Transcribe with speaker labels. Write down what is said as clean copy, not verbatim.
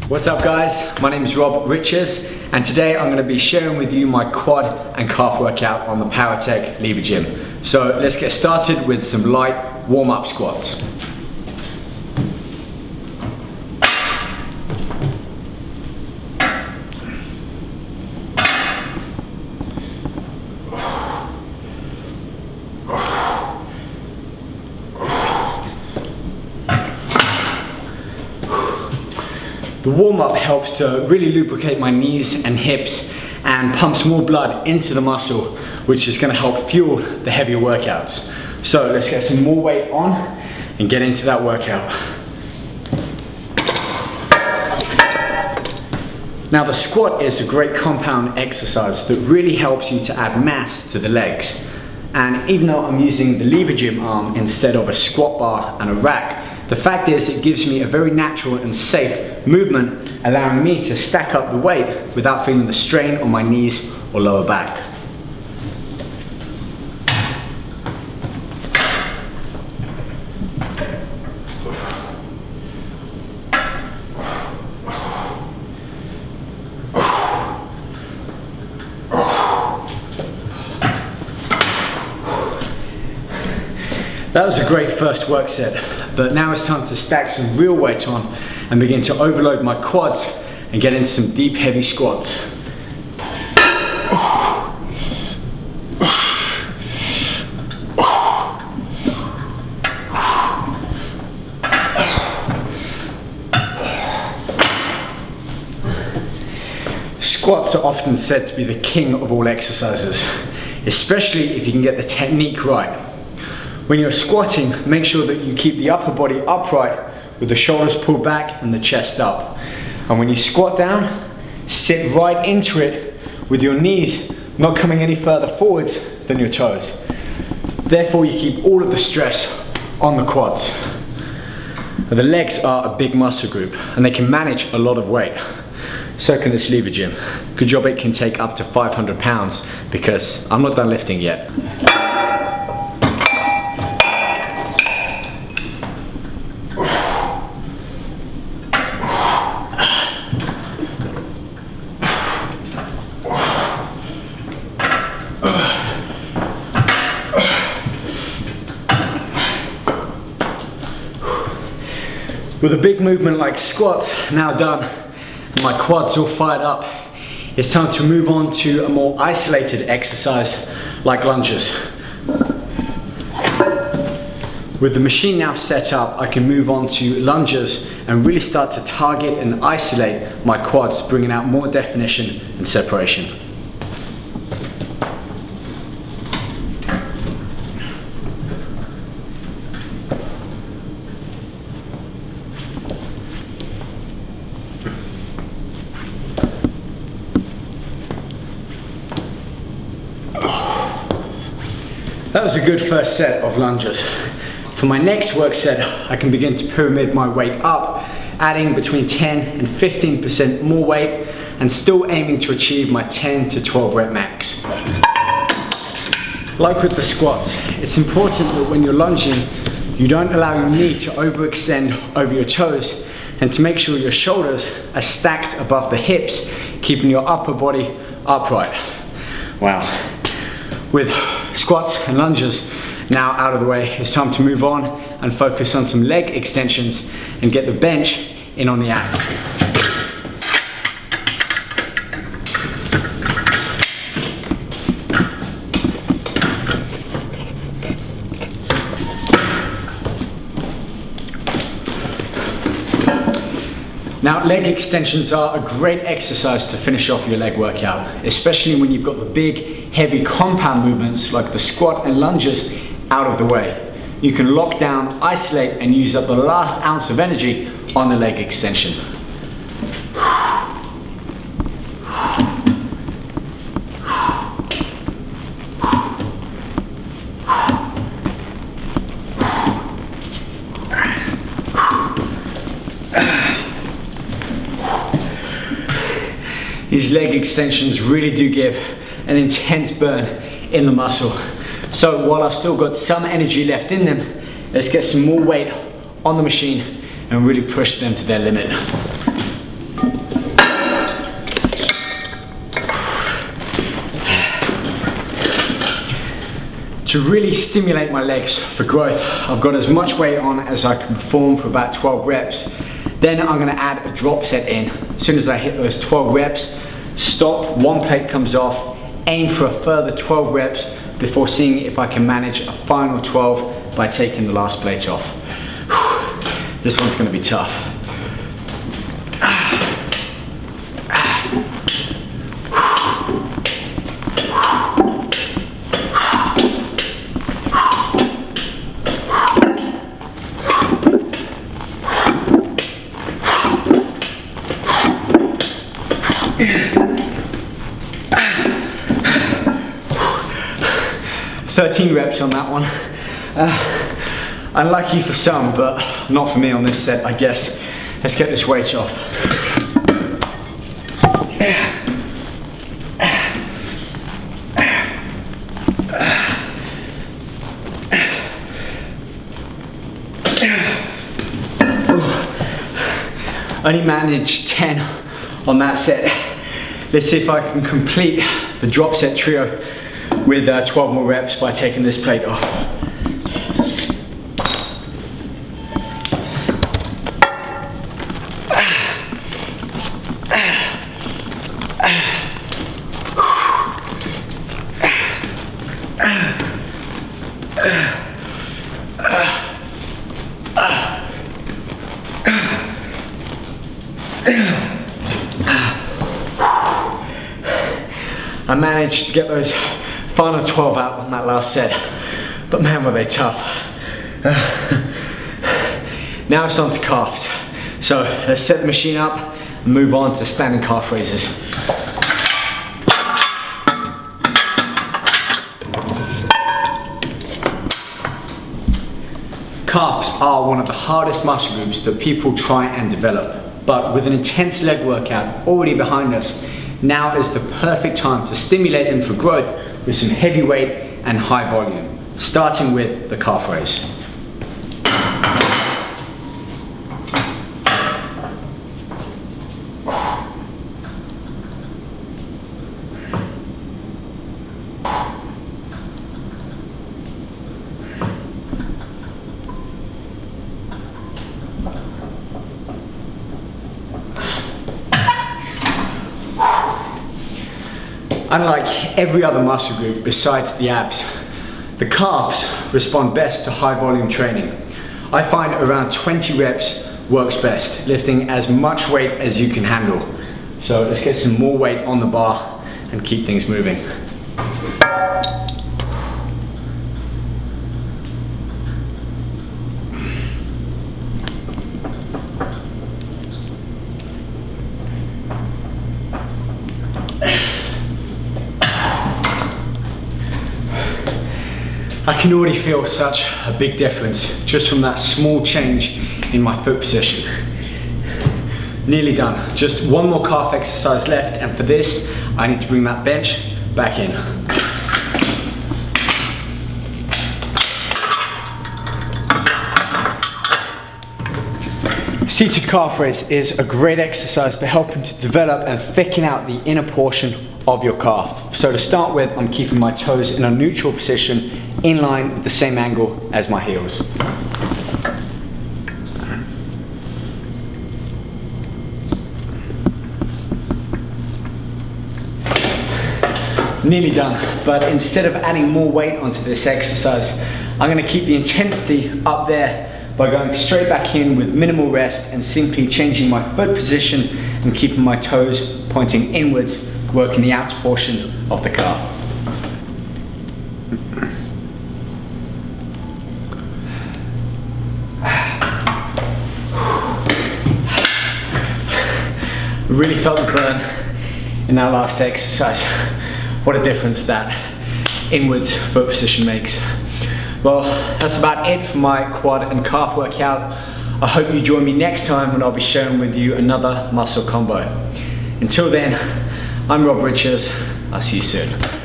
Speaker 1: What's up guys, my name is Rob Riches and today I'm going to be sharing with you my quad and calf workout on the Powertec LeverGym. So let's get started with some light warm-up squats. The warm-up helps to really lubricate my knees and hips and pumps more blood into the muscle, which is going to help fuel the heavier workouts. So let's get some more weight on and get into that workout. Now the squat is a great compound exercise that really helps you to add mass to the legs. And even though I'm using the LeverGym arm instead of a squat bar and a rack, the fact is it gives me a very natural and safe movement, allowing me to stack up the weight without feeling the strain on my knees or lower back. That was a great first work set, but now it's time to stack some real weight on and begin to overload my quads and get into some deep heavy squats. Squats are often said to be the king of all exercises, especially if you can get the technique right. When you're squatting, make sure that you keep the upper body upright with the shoulders pulled back and the chest up. And when you squat down, sit right into it with your knees not coming any further forwards than your toes. Therefore, you keep all of the stress on the quads. Now, the legs are a big muscle group and they can manage a lot of weight. So can this LeverGym. Good job it can take up to 500 pounds because I'm not done lifting yet. With a big movement like squats now done, and my quads all fired up, it's time to move on to a more isolated exercise like lunges. With the machine now set up, I can move on to lunges and really start to target and isolate my quads, bringing out more definition and separation. That was a good first set of lunges. For my next work set, I can begin to pyramid my weight up, adding between 10 and 15% more weight and still aiming to achieve my 10 to 12 rep max. Like with the squats, it's important that when you're lunging, you don't allow your knee to overextend over your toes and to make sure your shoulders are stacked above the hips, keeping your upper body upright. Wow. With squats and lunges now out of the way, it's time to move on and focus on some leg extensions and get the bench in on the act. Now, leg extensions are a great exercise to finish off your leg workout, especially when you've got the big, heavy compound movements like the squat and lunges out of the way. You can lock down, isolate, and use up the last ounce of energy on the leg extension. These leg extensions really do give an intense burn in the muscle. So while I've still got some energy left in them, let's get some more weight on the machine and really push them to their limit. To really stimulate my legs for growth, I've got as much weight on as I can perform for about 12 reps. Then I'm gonna add a drop set in. As soon as I hit those 12 reps, stop, one plate comes off, aim for a further 12 reps before seeing if I can manage a final 12 by taking the last plate off. This one's gonna be tough. $13 reps on that one. Unlucky for some, but not for me on this set, I guess. Let's get this weight off. Only managed 10 on that set. Let's see if I can complete the drop set trio with 12 more reps by taking this plate off. I managed to get those final 12 out on that last set, but man were they tough. Now it's on to calves. So let's set the machine up and move on to standing calf raises. Calves are one of the hardest muscle groups that people try and develop, but with an intense leg workout already behind us, now is the perfect time to stimulate them for growth with some heavy weight and high volume, starting with the calf raise. Unlike every other muscle group besides the abs, the calves respond best to high volume training. I find around 20 reps works best, lifting as much weight as you can handle. So let's get some more weight on the bar and keep things moving. I can already feel such a big difference just from that small change in my foot position. Nearly done. Just one more calf exercise left, and for this, I need to bring that bench back in. Seated calf raise is a great exercise for helping to develop and thicken out the inner portion of your calf. So to start with, I'm keeping my toes in a neutral position in line with the same angle as my heels. Nearly done, but instead of adding more weight onto this exercise, I'm going to keep the intensity up there by going straight back in with minimal rest and simply changing my foot position and keeping my toes pointing inwards, working the outer portion of the calf. Really felt the burn in that last exercise. What a difference that inwards foot position makes. Well, that's about it for my quad and calf workout. I hope you join me next time when I'll be sharing with you another muscle combo. Until then, I'm Rob Richards. I'll see you soon.